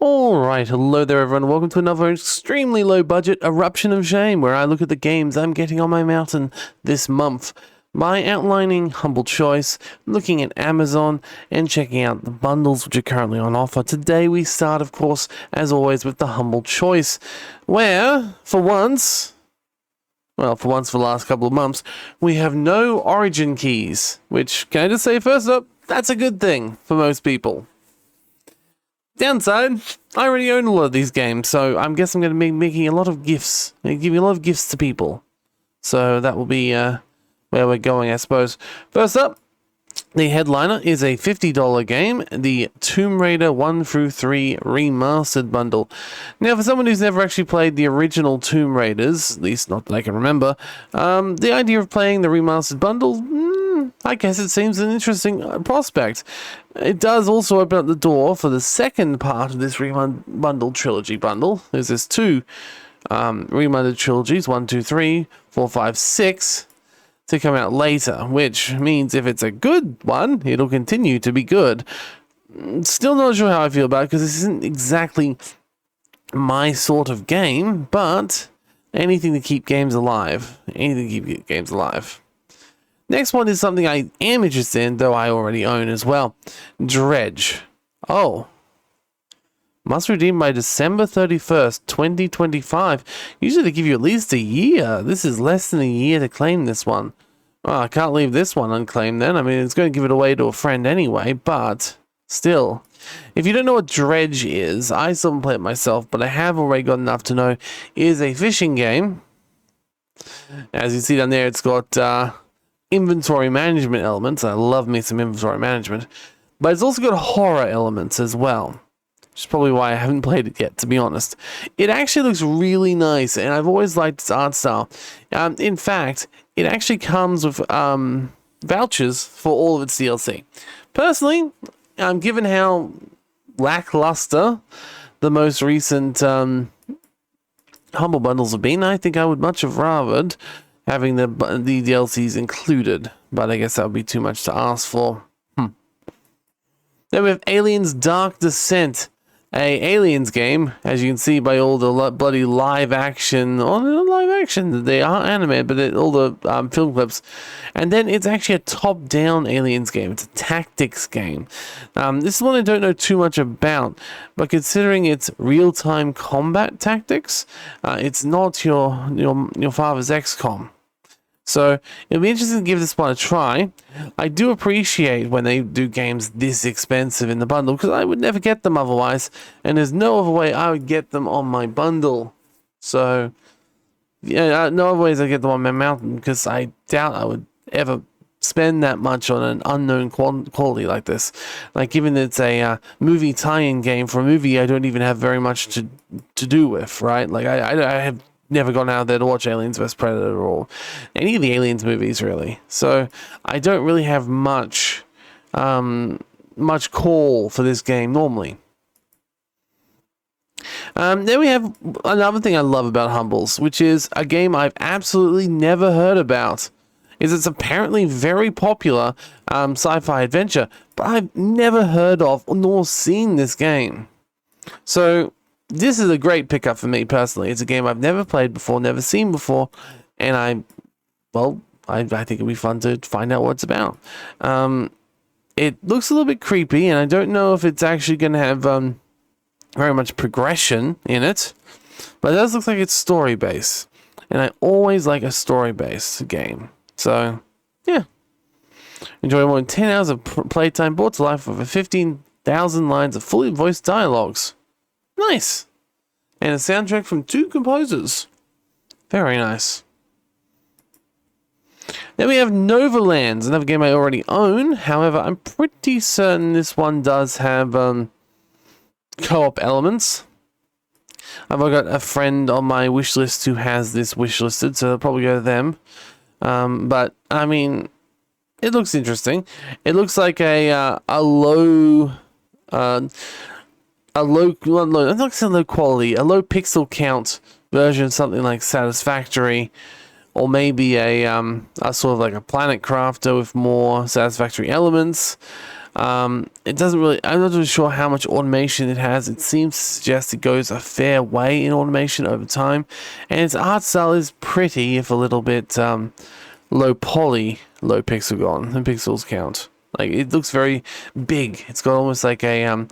Alright, hello there everyone, welcome to another extremely low budget Eruption of Shame, where I look at the games I'm getting on my mountain this month by outlining humble choice, looking at Amazon, and checking out the bundles which are currently on offer. Today we start, of course, as always, with the humble choice, where, for once for the last couple of months, we have no origin keys, which, can I just say first up, that's a good thing for most people. Downside, I already own a lot of these games, so I guess I'm going to be making a lot of gifts. Giving a lot of gifts to people. So that will be where we're going, I suppose. First up, the headliner is a $50 game, the Tomb Raider 1 through 3 Remastered Bundle. Now, for someone who's never actually played the original Tomb Raiders, at least not that I can remember, the idea of playing the Remastered Bundle, I guess it seems an interesting prospect. It does also open up the door for the second part of this Bundle Trilogy bundle. There's this two Remastered Trilogies, 1, 2, 3, 4, 5, 6, to come out later, which means if it's a good one, it'll continue to be good. Still not sure how I feel about it, because this isn't exactly my sort of game, but anything to keep games alive. Anything to keep games alive. Next one is something I am interested in, though I already own as well. Dredge. Oh. Must redeem by December 31st, 2025. Usually they give you at least a year. This is less than a year to claim this one. Oh, I can't leave this one unclaimed then. I mean, it's going to give it away to a friend anyway, but still. If you don't know what Dredge is, I still haven't played it myself, but I have already got enough to know it is a fishing game. As you see down there, it's got inventory management elements. I love me some inventory management. But it's also got horror elements as well. Which is probably why I haven't played it yet, to be honest. It actually looks really nice, and I've always liked its art style. In fact, it actually comes with vouchers for all of its DLC. Personally, given how lackluster the most recent Humble Bundles have been, I think I would much have rathered having the DLCs included, but I guess that would be too much to ask for. Then we have Aliens Dark Descent, a Aliens game, as you can see by all the bloody live action, they are animated, but all the film clips. And then it's actually a top-down Aliens game. It's a tactics game. This is one I don't know too much about, but considering it's real-time combat tactics, it's not your father's XCOM. So it'll be interesting to give this one a try. I do appreciate when they do games this expensive in the bundle, because I would never get them otherwise, and there's no other way I would get them on my bundle. So, yeah, no other ways I get them on my mountain, because I doubt I would ever spend that much on an unknown quality like this. Like, given that it's a movie tie-in game for a movie I don't even have very much to do with, right? Like, I have never gone out there to watch Aliens vs. Predator or any of the Aliens movies, really. So I don't really have much call for this game normally. Then we have another thing I love about Humbles, which is a game I've absolutely never heard about. It's apparently very popular sci-fi adventure, but I've never heard of nor seen this game. So this is a great pickup for me personally. It's a game I've never played before, never seen before, and I think it'll be fun to find out what it's about. It looks a little bit creepy, and I don't know if it's actually going to have very much progression in it, but it does look like it's story-based, and I always like a story-based game. So, yeah. Enjoy more than 10 hours of playtime brought to life with 15,000 lines of fully voiced dialogues. Nice. And a soundtrack from 2 composers. Very nice. Then we have Novalands, another game I already own. However, I'm pretty certain this one does have co-op elements. I've got a friend on my wish list who has this wish listed, so I'll probably go to them. But, I mean, it looks interesting. It looks like a low quality, a low pixel count version of something like Satisfactory, or maybe a sort of like a Planet Crafter with more Satisfactory elements. It doesn't really, I'm not really sure how much automation it has. It seems to suggest it goes a fair way in automation over time, and its art style is pretty, if a little bit low poly, low pixel and pixels count. Like, it looks very big. It's got almost like a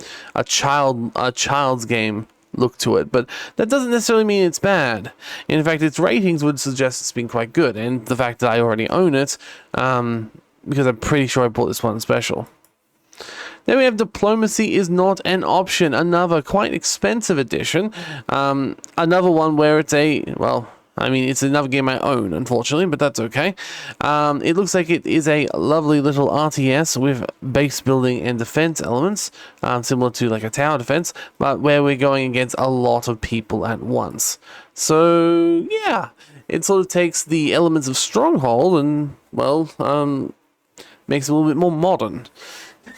child's game look to it, but that doesn't necessarily mean it's bad. In fact, its ratings would suggest it's been quite good, and the fact that I already own it, because I'm pretty sure I bought this one special. Then we have Diplomacy is Not an Option, another quite expensive edition. Another one where it's it's another game I own, unfortunately, but that's okay. It looks like it is a lovely little RTS with base building and defense elements, similar to like a tower defense, but where we're going against a lot of people at once. So, yeah, it sort of takes the elements of Stronghold and, makes it a little bit more modern.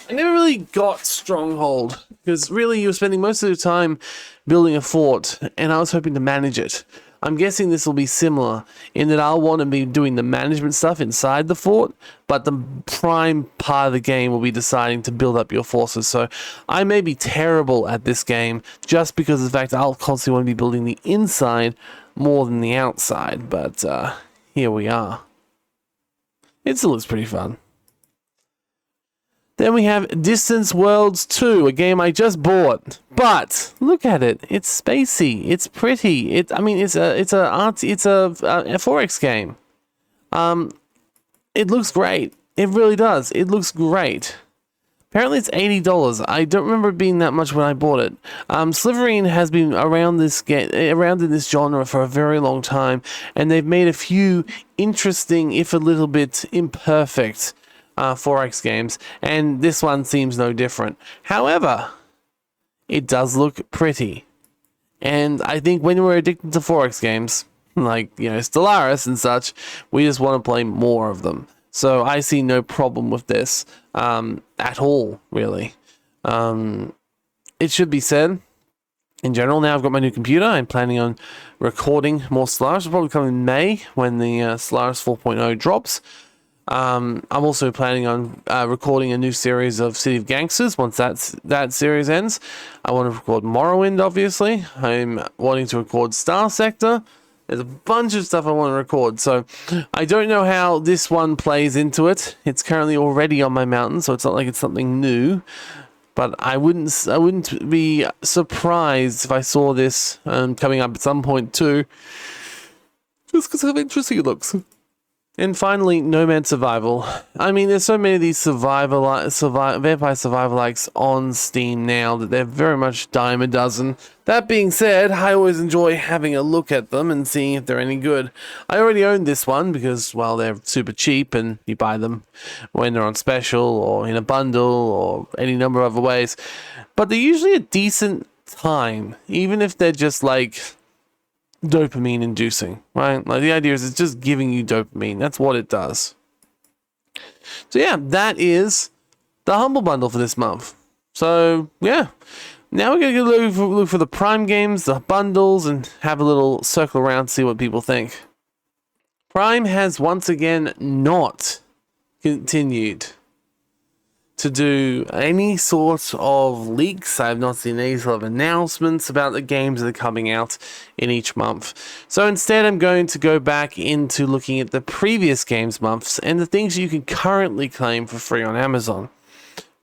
I never really got Stronghold, because really you were spending most of your time building a fort, and I was hoping to manage it. I'm guessing this will be similar, in that I'll want to be doing the management stuff inside the fort, but the prime part of the game will be deciding to build up your forces. So I may be terrible at this game, just because of the fact that I'll constantly want to be building the inside more than the outside, but here we are. It still looks pretty fun. Then we have Distance Worlds 2, a game I just bought. But look at it; it's spacey, it's pretty. It's a 4X game. It looks great. It really does. It looks great. Apparently, it's $80. I don't remember it being that much when I bought it. Sliverine has been around in this genre for a very long time, and they've made a few interesting, if a little bit imperfect, 4X games, and this one seems no different. However, it does look pretty, and I think when we're addicted to 4X games, like, Stellaris and such, we just want to play more of them. So I see no problem with this at all, really. It should be said, in general, now I've got my new computer, I'm planning on recording more Stellaris. It'll probably come in May when the Stellaris 4.0 drops. I'm also planning on recording a new series of City of Gangsters once that series ends. I want to record Morrowind, obviously. I'm wanting to record Star Sector. There's a bunch of stuff I want to record, so I don't know how this one plays into it. It's currently already on my mountain, so it's not like it's something new. But I wouldn't be surprised if I saw this coming up at some point too, just because of how interesting it looks. And finally, Nomad Survival. I mean, there's so many of these vampire survival likes on Steam now that they're very much dime a dozen. That being said, I always enjoy having a look at them and seeing if they're any good. I already own this one because, well, they're super cheap and you buy them when they're on special or in a bundle or any number of other ways. But they're usually a decent time, even if they're just like dopamine inducing, right? Like, the idea is it's just giving you dopamine. That's what it does. So yeah, that is the Humble Bundle for this month. So yeah, now we're going to look for the Prime games, the bundles, and have a little circle around to see what people think. Prime has once again not continued to do any sort of leaks. I have not seen any sort of announcements about the games that are coming out in each month. So instead, I'm going to go back into looking at the previous games months and the things you can currently claim for free on Amazon.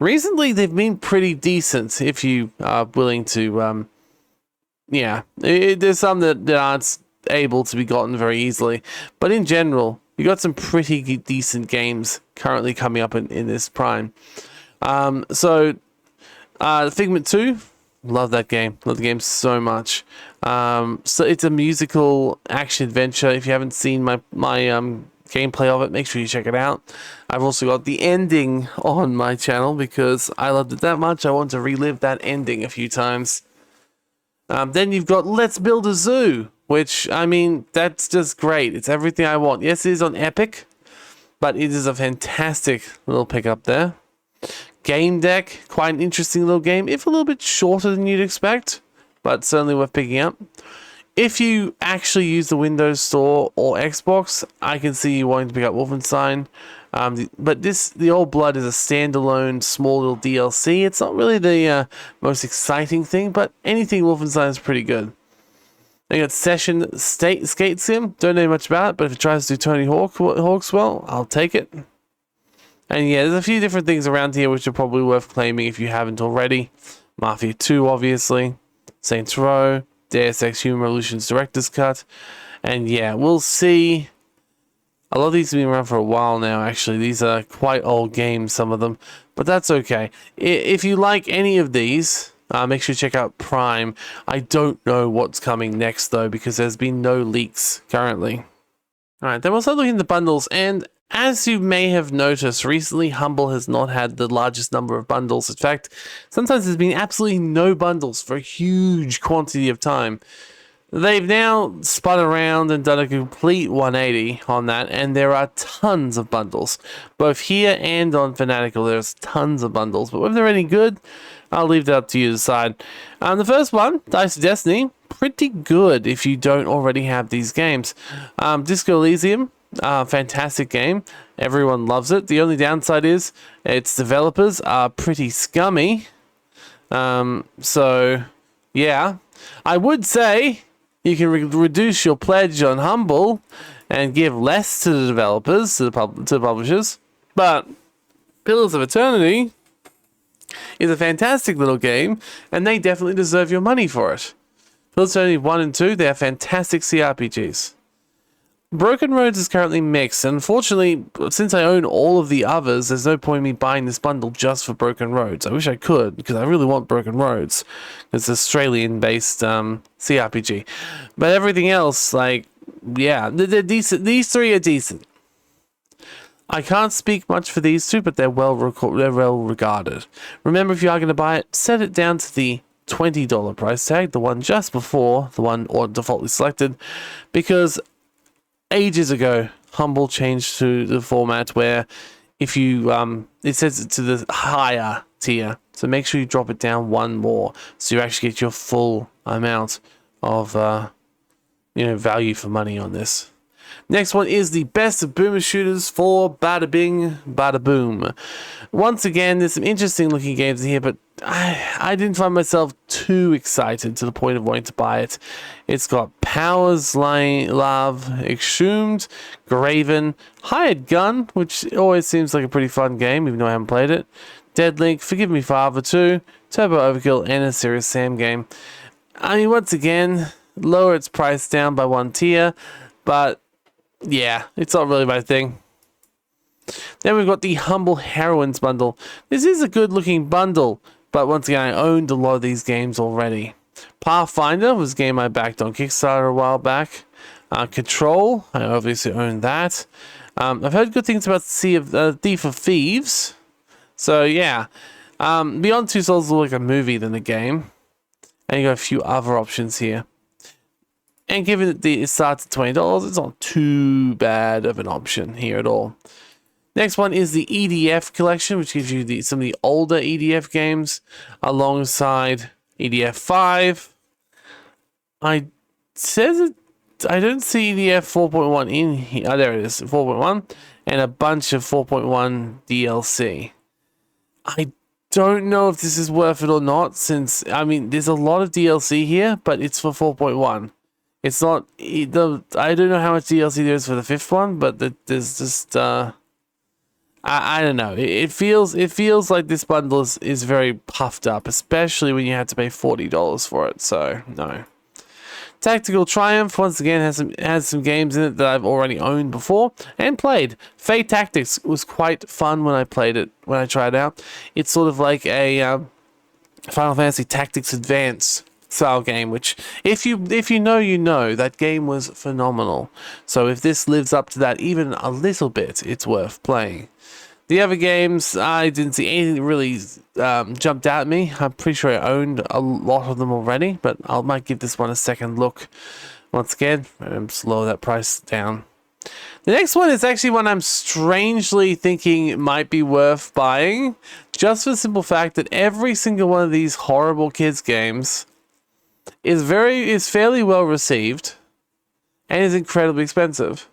Recently, they've been pretty decent if you are willing to, there's some that aren't able to be gotten very easily. But in general, you got some pretty decent games currently coming up in this Prime. Figment 2, love that game. Love the game so much. So it's a musical action adventure. If you haven't seen my gameplay of it, make sure you check it out. I've also got the ending on my channel because I loved it that much. I want to relive that ending a few times. Then you've got Let's Build a Zoo, which, I mean, that's just great. It's everything I want. Yes, it is on Epic, but it is a fantastic little pickup there. Game Deck, quite an interesting little game, if a little bit shorter than you'd expect, but certainly worth picking up. If you actually use the Windows Store or Xbox, I can see you wanting to pick up Wolfenstein. But the Old Blood is a standalone small little DLC. It's not really the most exciting thing, but anything Wolfenstein is pretty good. They got Session Skate Sim. Don't know much about it, but if it tries to do Tony Hawk's well, I'll take it. And yeah, there's a few different things around here which are probably worth claiming if you haven't already. Mafia 2, obviously. Saints Row. Deus Ex Human Revolution's Director's Cut. And yeah, we'll see. A lot of these have been around for a while now, actually. These are quite old games, some of them. But that's okay. If you like any of these, make sure to check out Prime. I don't know what's coming next, though, because there's been no leaks currently. Alright, then we'll start looking at the bundles, and as you may have noticed, recently Humble has not had the largest number of bundles. In fact, sometimes there's been absolutely no bundles for a huge quantity of time. They've now spun around and done a complete 180 on that, and there are tons of bundles. Both here and on Fanatical, there's tons of bundles, but whether they're any good, I'll leave that up to you to decide. The first one, Dice of Destiny, pretty good if you don't already have these games. Disco Elysium, fantastic game. Everyone loves it. The only downside is its developers are pretty scummy. So, yeah. I would say you can reduce your pledge on Humble and give less to the developers, to the publishers. But Pillars of Eternity is a fantastic little game, and they definitely deserve your money for it. Pillars of Eternity 1 and 2, they're fantastic CRPGs. Broken Roads is currently mixed, and unfortunately, since I own all of the others, there's no point in me buying this bundle just for Broken Roads. I wish I could, because I really want Broken Roads. It's an Australian-based CRPG. But everything else, like, yeah, they're decent. These three are decent. I can't speak much for these two, but they're well regarded. Remember, if you are going to buy it, set it down to the $20 price tag, the one just before the one or defaultly selected, because ages ago, Humble changed to the format where if you, it says it to the higher tier. So make sure you drop it down one more so you actually get your full amount of, value for money on this. Next one is the best of boomer shooters for Bada Bing, Bada Boom. Once again, there's some interesting looking games in here, but I didn't find myself too excited to the point of wanting to buy it. It's got Powers, Love, Exhumed, Graven, Hired Gun, which always seems like a pretty fun game, even though I haven't played it. Deadlink, Forgive Me Father 2, Turbo Overkill, and a Serious Sam game. I mean, once again, lower its price down by one tier, but yeah, it's not really my thing. Then we've got the Humble Heroines bundle. This is a good looking bundle, but once again, I owned a lot of these games already. Pathfinder was a game I backed on Kickstarter a while back. Control, I obviously owned that. I've heard good things about Thief of Thieves. So yeah, Beyond Two Souls is more like a movie than a game. And you got a few other options here. And given that it starts at $20, it's not too bad of an option here at all. Next one is the EDF collection, which gives you some of the older EDF games alongside EDF 5. I don't see EDF 4.1 in here. Oh, there it is, 4.1, and a bunch of 4.1 DLC. I don't know if this is worth it or not, since, I mean, there's a lot of DLC here, but it's for 4.1. It's not, I don't know how much DLC there is for the fifth one, but there's just, I don't know. It feels like this bundle is very puffed up, especially when you have to pay $40 for it, so, no. Tactical Triumph, once again, has some games in it that I've already owned before and played. Fate Tactics was quite fun when I played it, when I tried it out. It's sort of like a Final Fantasy Tactics Advance style game, which if you know, you know, that game was phenomenal. So if this lives up to that even a little bit, it's worth playing. The other games, I didn't see anything that really jumped out at me. I'm pretty sure I owned a lot of them already, but I might give this one a second look. Once again, slow that price down. The next one is actually one I'm strangely thinking might be worth buying, just for the simple fact that every single one of these horrible kids games is fairly well received and is incredibly expensive.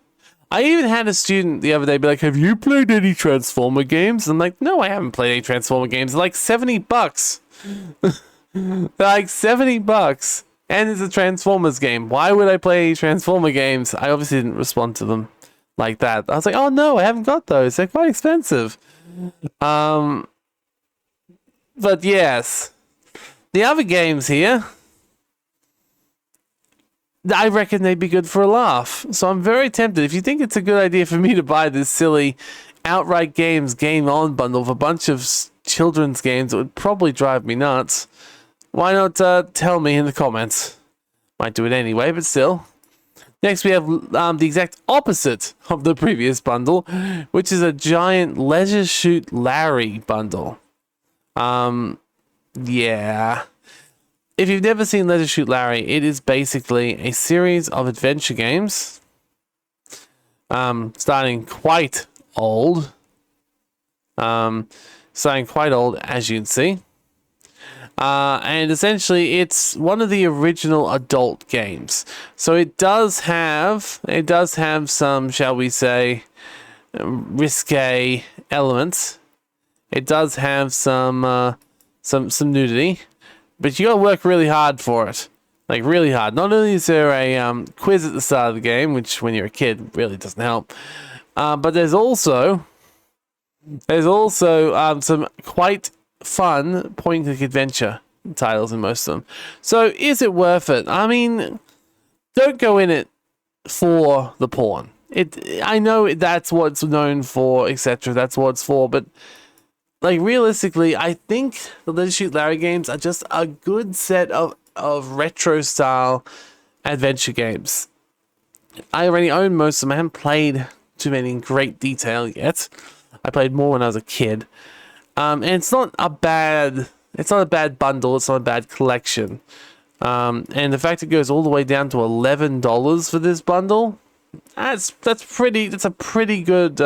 I even had a student the other day be like, "Have you played any Transformer games?" I'm like, "No, I haven't played any Transformer games. They're like $70. They're like $70, and it's a Transformers game. Why would I play Transformer games?" I obviously didn't respond to them like that. I was like, "Oh no, I haven't got those. They're quite expensive." But yes, the other games here, I reckon they'd be good for a laugh. So I'm very tempted. If you think it's a good idea for me to buy this silly Outright Games Game On bundle of a bunch of children's games, it would probably drive me nuts. Why not tell me in the comments? Might do it anyway, but still. Next, we have the exact opposite of the previous bundle, which is a giant Leisure Shoot Larry bundle. Yeah. If you've never seen Leisure Shoot Larry, it is basically a series of adventure games, starting quite old. As you can see. And essentially it's one of the original adult games. So it does have some, shall we say, risque elements. It does have some nudity, but you gotta work really hard for it. Like really hard. Not only is there a quiz at the start of the game, which when you're a kid really doesn't help, but there's also some quite fun point-and-click adventure titles in most of them. So is it worth it? I mean, don't go in it for the porn. I know that's what it's known for, etc. That's what it's for, but like realistically, I think the Leisure Shoot Larry games are just a good set of retro style adventure games. I already own most of them. I haven't played too many in great detail yet. I played more when I was a kid. And it's not a bad bundle, it's not a bad collection. And the fact it goes all the way down to $11 for this bundle, that's a pretty good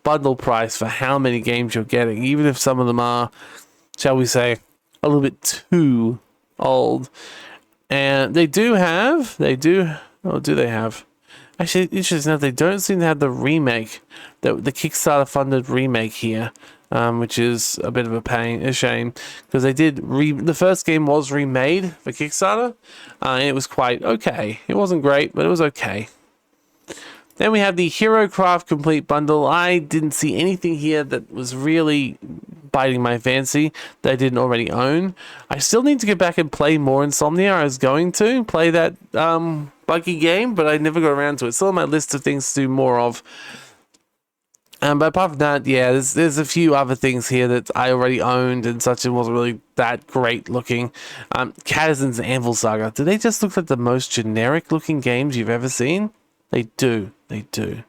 bundle price for how many games you're getting, even if some of them are, shall we say, a little bit too old. And do they have? Actually, interesting enough, they don't seem to have the remake, the Kickstarter funded remake here, which is a bit of a shame, because they did the first game was remade for Kickstarter, and it was quite okay. It wasn't great, but it was okay. Then we have the Hero Craft Complete Bundle. I didn't see anything here that was really biting my fancy that I didn't already own. I still need to get back and play more Insomnia. I was going to play that buggy game, but I never got around to it. It's still on my list of things to do more of. But apart from that, yeah, there's a few other things here that I already owned and such. It wasn't really that great looking. Catizen's Anvil Saga. Do they just look like the most generic looking games you've ever seen? They do. They do.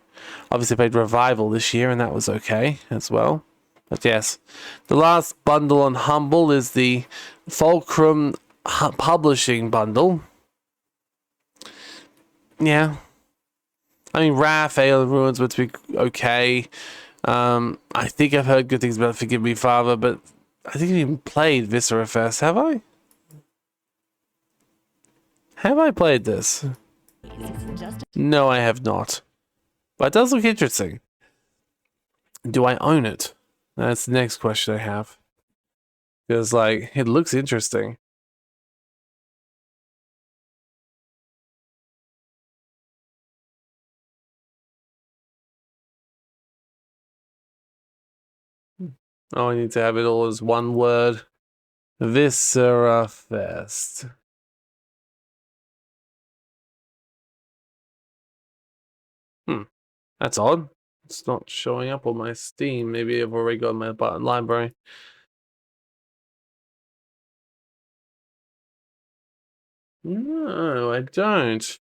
Obviously played Revival this year, and that was okay as well. But yes, the last bundle on Humble is the Fulcrum Publishing Bundle. Yeah. I mean, Wrath, Ale, and Ruins would be okay. I think I've heard good things about Forgive Me, Father, but I think I've even played Viscera Fest. Have I? Have I played this? No, I have not. But it does look interesting. Do I own it? That's the next question I have. Because, like, it looks interesting. Oh, I need to have it all as one word. Viscera Fest. That's odd. It's not showing up on my Steam. Maybe I've already got my button library. No, I don't.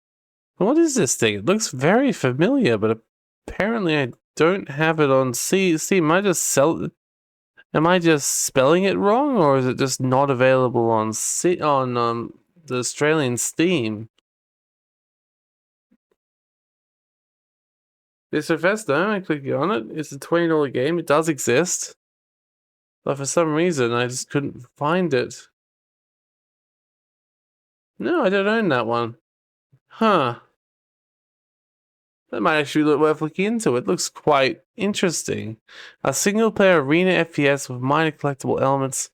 What is this thing? It looks very familiar, but apparently I don't have it on Steam. Am I just spelling it wrong, or is it just not available on the Australian Steam? This Fest, no, I click on it. It's a $20 game. It does exist. But for some reason, I just couldn't find it. No, I don't own that one. Huh. That might actually look worth looking into. It looks quite interesting. A single-player arena FPS with minor collectible elements,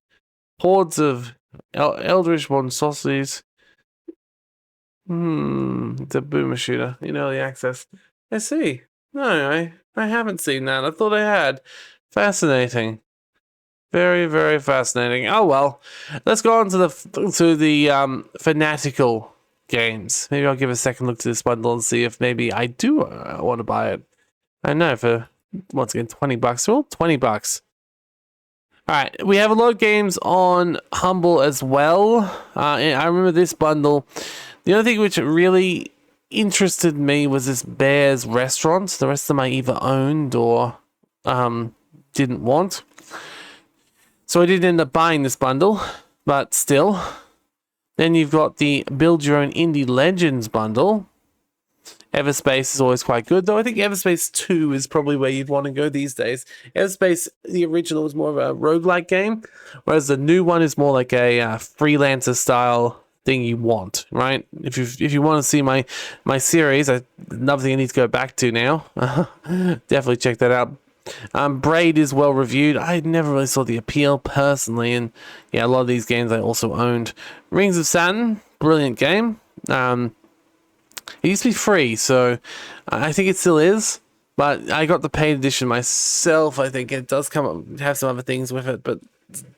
hordes of eldritch monstrosities. It's a boomer shooter in early access. I see. No, I haven't seen that. I thought I had. Fascinating. Very, very fascinating. Oh well, let's go on to the fanatical games. Maybe I'll give a second look to this bundle and see if maybe I do want to buy it. I know for once again $20. Well, $20. All right, we have a lot of games on Humble as well. I remember this bundle. The only thing which really interested me was this Bear's Restaurant. The rest of them I either owned or didn't want. So I did end up buying this bundle, but still. Then you've got the Build Your Own Indie Legends bundle. Everspace is always quite good, though I think Everspace 2 is probably where you'd want to go these days. Everspace, the original, was more of a roguelike game, whereas the new one is more like a freelancer style thing you want, right? If you want to see my series, another thing I need to go back to now. Definitely check that out. Braid is well reviewed. I never really saw the appeal personally, and yeah, a lot of these games I also owned. Rings of Saturn, brilliant game. It used to be free, so I think it still is, but I got the paid edition myself. I think it does have some other things with it, but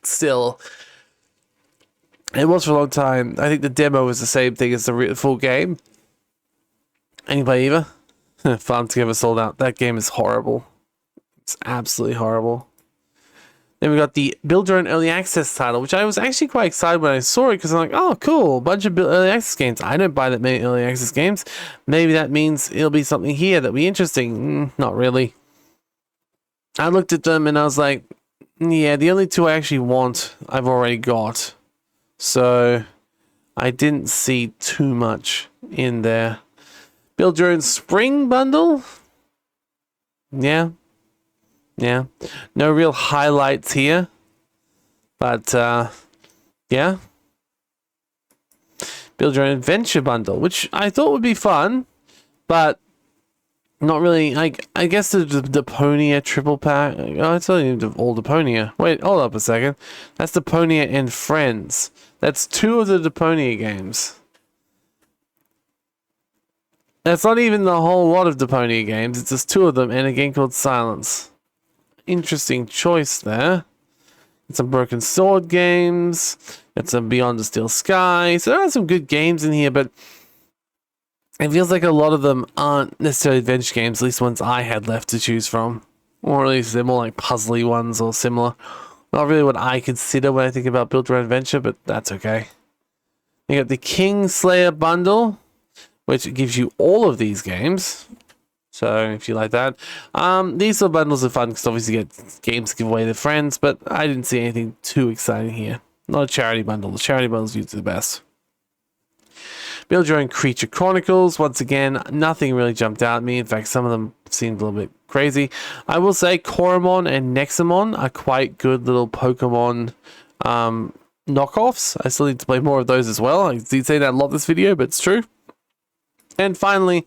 still, it was for a long time. I think the demo was the same thing as the full game. Anybody either? Farm Together sold out. That game is horrible. It's absolutely horrible. Then we got the Build Your Own Early Access title, which I was actually quite excited when I saw it because I'm like, oh, cool, a bunch of early access games. I don't buy that many early access games. Maybe that means it'll be something here that'll be interesting. Not really. I looked at them and I was like, yeah, the only two I actually want, I've already got. So I didn't see too much in there. Build Your Own Spring bundle? Yeah. Yeah, no real highlights here, but yeah. Build Your Own Adventure bundle, which I thought would be fun, but not really. I guess the Deponia triple pack. Oh, it's only all Deponia. Wait, hold up a second. That's Deponia and Friends. That's two of the Deponia games. That's not even the whole lot of Deponia games. It's just two of them and a game called Silence. Interesting choice there. It's some Broken Sword games. It's some Beyond the Steel Sky. So there are some good games in here, but it feels like a lot of them aren't necessarily adventure games, at least ones I had left to choose from. Or at least they're more like puzzly ones or similar. Not really what I consider when I think about Build Your Own Adventure, but that's okay. You got the Kingslayer bundle, which gives you all of these games. So if you like that, these sort of bundles are fun because obviously you get games to give away to friends, but I didn't see anything too exciting here. Not a charity bundle. The charity bundles usually the best. Build Your Own Creature Chronicles. Once again, nothing really jumped out at me. In fact, some of them seemed a little bit crazy. I will say Koromon and Nexamon are quite good little Pokemon knockoffs. I still need to play more of those as well. I did say that a lot this video, but it's true. And finally,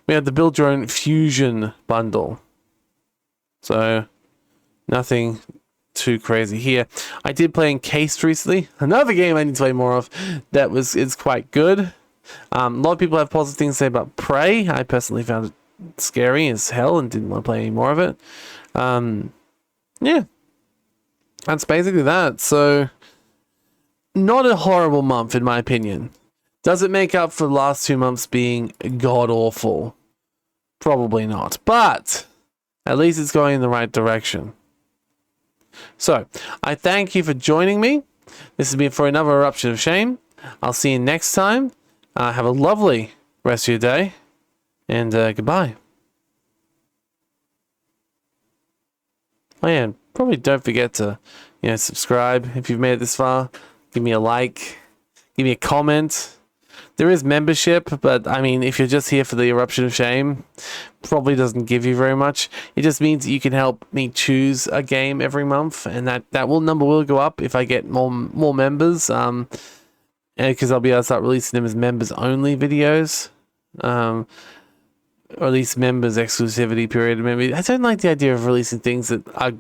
we have the Build Your Own Fusion bundle. So, nothing too crazy here. I did play Encased recently. Another game I need to play more of that is quite good. A lot of people have positive things to say about Prey. I personally found it scary as hell and didn't want to play any more of it. Yeah. That's basically that. So, not a horrible month in my opinion. Does it make up for the last 2 months being god-awful? Probably not. But at least it's going in the right direction. So, I thank you for joining me. This has been for another Eruption of Shame. I'll see you next time. Have a lovely rest of your day. And goodbye. Oh yeah, and probably don't forget to, subscribe if you've made it this far. Give me a like. Give me a comment. There is membership, but I mean, if you're just here for the Eruption of Shame, probably doesn't give you very much. It just means that you can help me choose a game every month, and that number will go up if I get more members. Because I'll be able to start releasing them as members only videos. or at least members exclusivity period. Maybe I don't like the idea of releasing things that are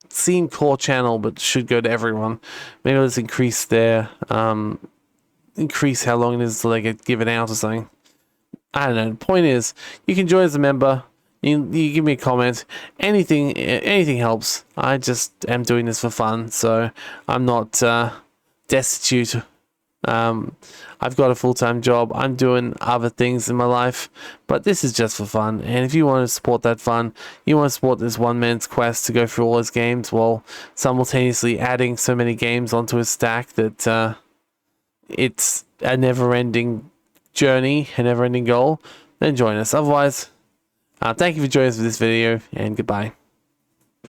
seem core channel but should go to everyone. Maybe let's increase their increase how long it is till they get given out or something. I don't know. The point is, you can join as a member. You give me a comment. Anything helps. I just am doing this for fun, so I'm not destitute. I've got a full-time job. I'm doing other things in my life, but this is just for fun. And if you want to support that fun, you want to support this one man's quest to go through all his games while simultaneously adding so many games onto his stack that it's a never-ending journey, a never-ending goal, then join us. Otherwise, thank you for joining us for this video, and goodbye.